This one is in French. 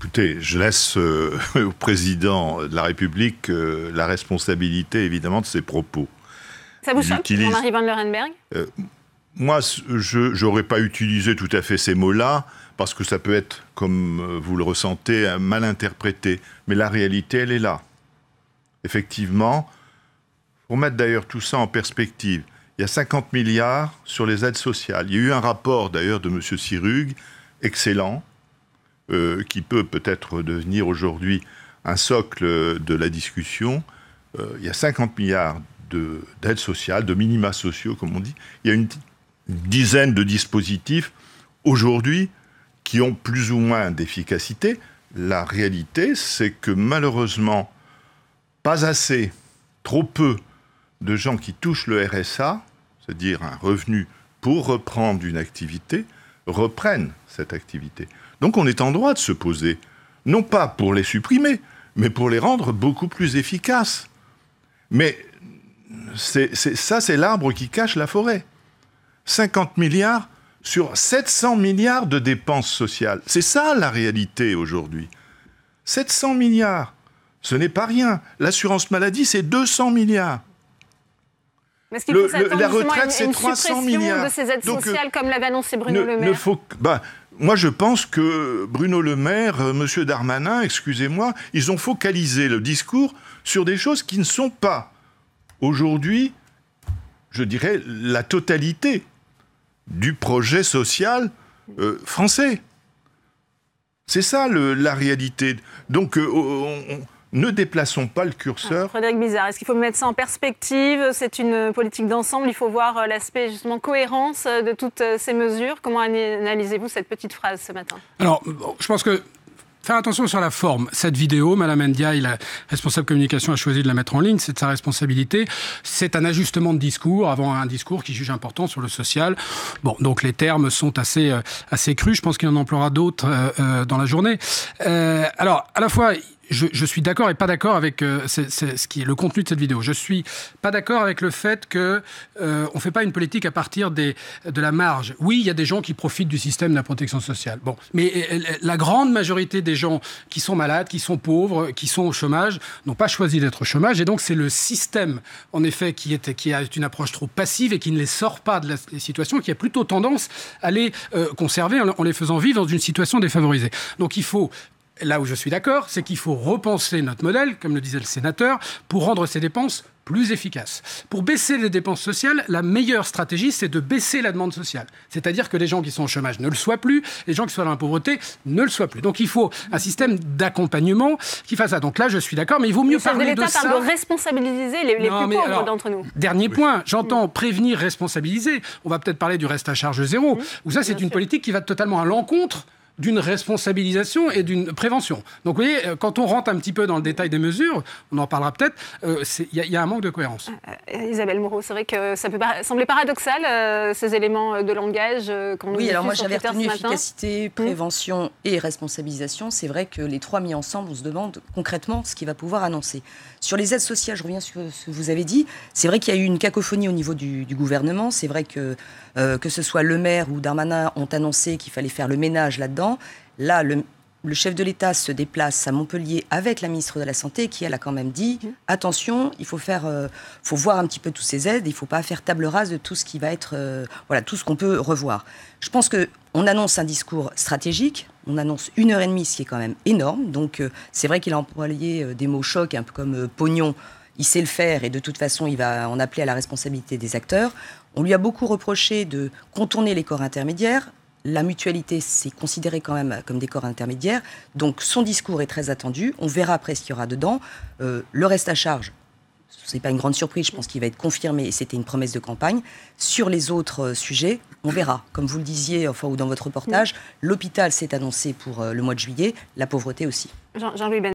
Écoutez, je laisse au président de la République la responsabilité, évidemment, de ses propos. Ça vous choque, Jean-Marie Vanlerenberghe ? Moi, je n'aurais pas utilisé tout à fait ces mots-là, parce que ça peut être, comme vous le ressentez, mal interprété. Mais la réalité, elle est là. Effectivement, pour mettre d'ailleurs tout ça en perspective, il y a 50 milliards sur les aides sociales. Il y a eu un rapport d'ailleurs de M. Sirugue, excellent, qui peut peut-être devenir aujourd'hui un socle de la discussion. Il y a 50 milliards d'aides sociales, de minima sociaux, comme on dit. Il y a une dizaine de dispositifs aujourd'hui qui ont plus ou moins d'efficacité. La réalité, c'est que malheureusement, pas assez, trop peu de gens qui touchent le RSA, c'est-à-dire un revenu pour reprendre une activité, reprennent cette activité. Donc on est en droit de se poser, non pas pour les supprimer, mais pour les rendre beaucoup plus efficaces. Mais c'est l'arbre qui cache la forêt. 50 milliards sur 700 milliards de dépenses sociales. C'est ça la réalité aujourd'hui. 700 milliards, ce n'est pas rien. L'assurance maladie, c'est 200 milliards. Mais est-ce qu'il faut s'attendre la retraite, c'est une 300 milliards. de ces aides sociales, comme l'avait annoncé Bruno Le Maire moi, je pense que Bruno Le Maire, M. Darmanin, excusez-moi, ils ont focalisé le discours sur des choses qui ne sont pas, aujourd'hui, je dirais, la totalité du projet social français. C'est ça la réalité. Donc, ne déplaçons pas le curseur. Frédéric Bizard, est-ce qu'il faut mettre ça en perspective ? C'est une politique d'ensemble, il faut voir l'aspect justement cohérence de toutes ces mesures. Comment analysez-vous cette petite phrase ce matin ? Alors, je pense que faire attention sur la forme. Cette vidéo, Mme Ndiaye, la responsable communication, a choisi de la mettre en ligne. C'est de sa responsabilité. C'est un ajustement de discours avant un discours qui juge important sur le social. Bon, donc les termes sont assez crus. Je pense qu'il en emploiera d'autres dans la journée. Alors, à la fois, je suis d'accord et pas d'accord avec ce qui est le contenu de cette vidéo. Je suis pas d'accord avec le fait que on fait pas une politique à partir de la marge. Oui, il y a des gens qui profitent du système de la protection sociale. Bon, mais la grande majorité des gens qui sont malades, qui sont pauvres, qui sont au chômage, n'ont pas choisi d'être au chômage. Et donc, c'est le système, en effet, qui a une approche trop passive et qui ne les sort pas de la situation, qui a plutôt tendance à les conserver en les faisant vivre dans une situation défavorisée. Donc, il faut... Là où je suis d'accord, c'est qu'il faut repenser notre modèle, comme le disait le sénateur, pour rendre ces dépenses plus efficaces. Pour baisser les dépenses sociales, la meilleure stratégie, c'est de baisser la demande sociale. C'est-à-dire que les gens qui sont au chômage ne le soient plus, les gens qui sont dans la pauvreté ne le soient plus. Donc il faut un système d'accompagnement qui fasse ça. Donc là, je suis d'accord, mais il vaut mieux parler de ça. Parle de responsabiliser les plus pauvres d'entre nous. Dernier point, j'entends prévenir, responsabiliser. On va peut-être parler du reste à charge zéro, où ça, c'est une politique qui va totalement à l'encontre d'une responsabilisation et d'une prévention. Donc vous voyez, quand on rentre un petit peu dans le détail des mesures, on en parlera peut-être, il y a un manque de cohérence. Isabelle Moreau, c'est vrai que ça peut sembler paradoxal, ces éléments de langage qu'on nous dit. Oui, alors moi j'avais retenu efficacité, prévention et responsabilisation. C'est vrai que les trois mis ensemble, on se demande concrètement ce qu'il va pouvoir annoncer. Sur les aides sociales, je reviens sur ce que vous avez dit. C'est vrai qu'il y a eu une cacophonie au niveau du gouvernement. C'est vrai que ce soit Le Maire ou Darmanin ont annoncé qu'il fallait faire le ménage là-dedans. Là, le chef de l'État se déplace à Montpellier avec la ministre de la Santé qui, elle, a quand même dit attention, il faut voir un petit peu toutes ces aides, il ne faut pas faire table rase de tout ce qui va être, tout ce qu'on peut revoir. Je pense qu'on annonce un discours stratégique, on annonce 1h30, ce qui est quand même énorme. Donc, c'est vrai qu'il a employé des mots chocs, un peu comme pognon. Il sait le faire et de toute façon, il va en appeler à la responsabilité des acteurs. On lui a beaucoup reproché de contourner les corps intermédiaires. La mutualité, c'est considéré quand même comme des corps intermédiaires. Donc, son discours est très attendu. On verra après ce qu'il y aura dedans. Le reste à charge, ce n'est pas une grande surprise. Je pense qu'il va être confirmé et c'était une promesse de campagne. Sur les autres sujets, on verra. Comme vous le disiez, ou dans votre reportage, l'hôpital s'est annoncé pour le mois de juillet, la pauvreté aussi. Jean-Louis Ben.